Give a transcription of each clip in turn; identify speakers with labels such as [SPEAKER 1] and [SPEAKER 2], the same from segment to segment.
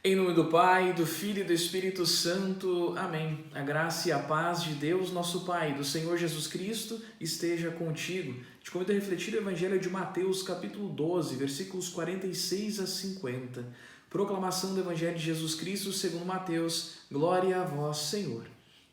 [SPEAKER 1] Em nome do Pai, do Filho e do Espírito Santo. Amém. A graça e a paz de Deus, nosso Pai, do Senhor Jesus Cristo, esteja contigo. Te convido a refletir o Evangelho de Mateus, capítulo 12, versículos 46 a 50. Proclamação do Evangelho de Jesus Cristo segundo Mateus. Glória a vós, Senhor.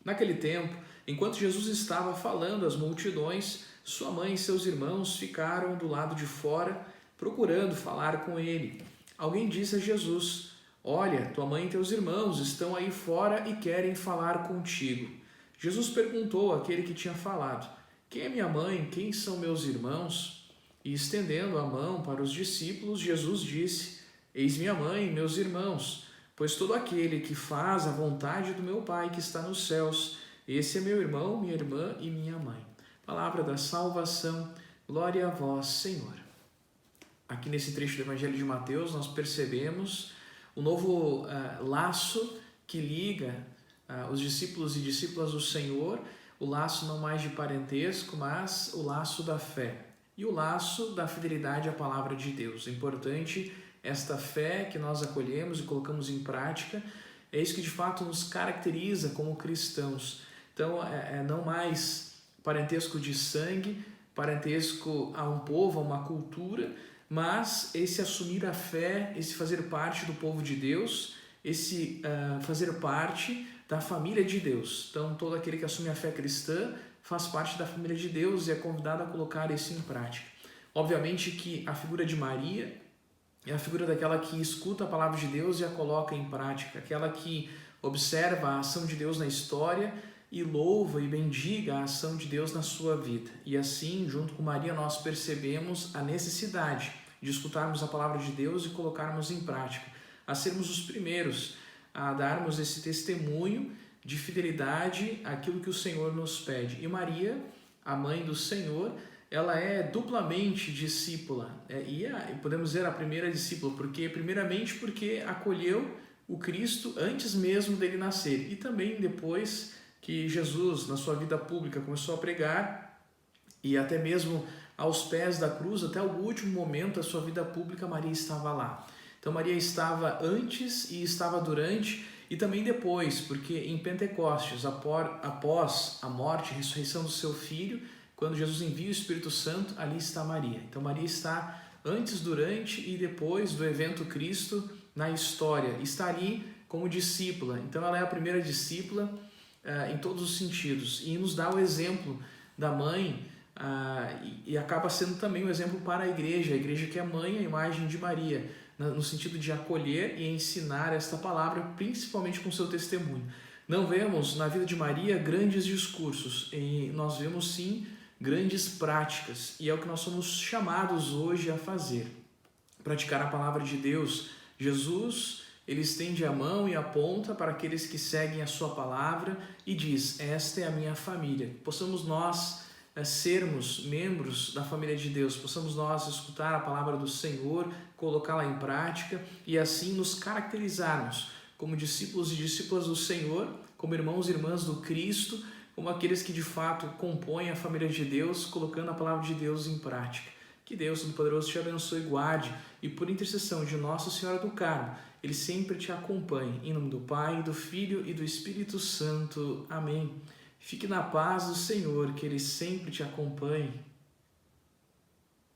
[SPEAKER 1] Naquele tempo, enquanto Jesus estava falando às multidões, sua mãe e seus irmãos ficaram do lado de fora, procurando falar com ele. Alguém disse a Jesus: Olha, tua mãe e teus irmãos estão aí fora e querem falar contigo. Jesus perguntou àquele que tinha falado: Quem é minha mãe? Quem são meus irmãos? E estendendo a mão para os discípulos, Jesus disse: Eis minha mãe e meus irmãos, pois todo aquele que faz a vontade do meu Pai que está nos céus, esse é meu irmão, minha irmã e minha mãe. Palavra da salvação, glória a vós, Senhor. Aqui nesse trecho do Evangelho de Mateus nós percebemos o novo laço que liga os discípulos e discípulas do Senhor, o laço não mais de parentesco, mas o laço da fé e o laço da fidelidade à palavra de Deus. É importante esta fé que nós acolhemos e colocamos em prática, é isso que de fato nos caracteriza como cristãos. Então, não mais parentesco de sangue, parentesco a um povo, a uma cultura, mas esse assumir a fé, esse fazer parte do povo de Deus, esse fazer parte da família de Deus. Então, todo aquele que assume a fé cristã faz parte da família de Deus e é convidado a colocar isso em prática. Obviamente que a figura de Maria é a figura daquela que escuta a palavra de Deus e a coloca em prática, aquela que observa a ação de Deus na história e louva e bendiga a ação de Deus na sua vida. E assim, junto com Maria, nós percebemos a necessidade de escutarmos a palavra de Deus e colocarmos em prática, a sermos os primeiros a darmos esse testemunho de fidelidade àquilo que o Senhor nos pede. E Maria, a mãe do Senhor, ela é duplamente discípula, e podemos dizer a primeira discípula, primeiramente porque acolheu o Cristo antes mesmo dele nascer, e também depois que Jesus, na sua vida pública, começou a pregar, e até mesmo aos pés da cruz, até o último momento da sua vida pública, Maria estava lá. Então Maria estava antes e estava durante e também depois, porque em Pentecostes, após a morte e ressurreição do seu filho, quando Jesus envia o Espírito Santo, ali está Maria. Então Maria está antes, durante e depois do evento Cristo na história. Está ali como discípula. Então ela é a primeira discípula em todos os sentidos. E nos dá o exemplo da mãe e acaba sendo também um exemplo para a igreja que é mãe, a imagem de Maria, no sentido de acolher e ensinar esta palavra, principalmente com seu testemunho. Não vemos na vida de Maria grandes discursos, e nós vemos sim grandes práticas, e é o que nós somos chamados hoje a fazer. Praticar a palavra de Deus. Jesus, ele estende a mão e aponta para aqueles que seguem a sua palavra e diz: esta é a minha família. Possamos nós sermos membros da família de Deus, possamos nós escutar a palavra do Senhor, colocá-la em prática e assim nos caracterizarmos como discípulos e discípulas do Senhor, como irmãos e irmãs do Cristo, como aqueles que de fato compõem a família de Deus, colocando a palavra de Deus em prática. Que Deus Todo-Poderoso te abençoe e guarde, e por intercessão de Nossa Senhora do Carmo, Ele sempre te acompanhe. Em nome do Pai, do Filho e do Espírito Santo. Amém. Fique na paz do Senhor, que Ele sempre te acompanhe.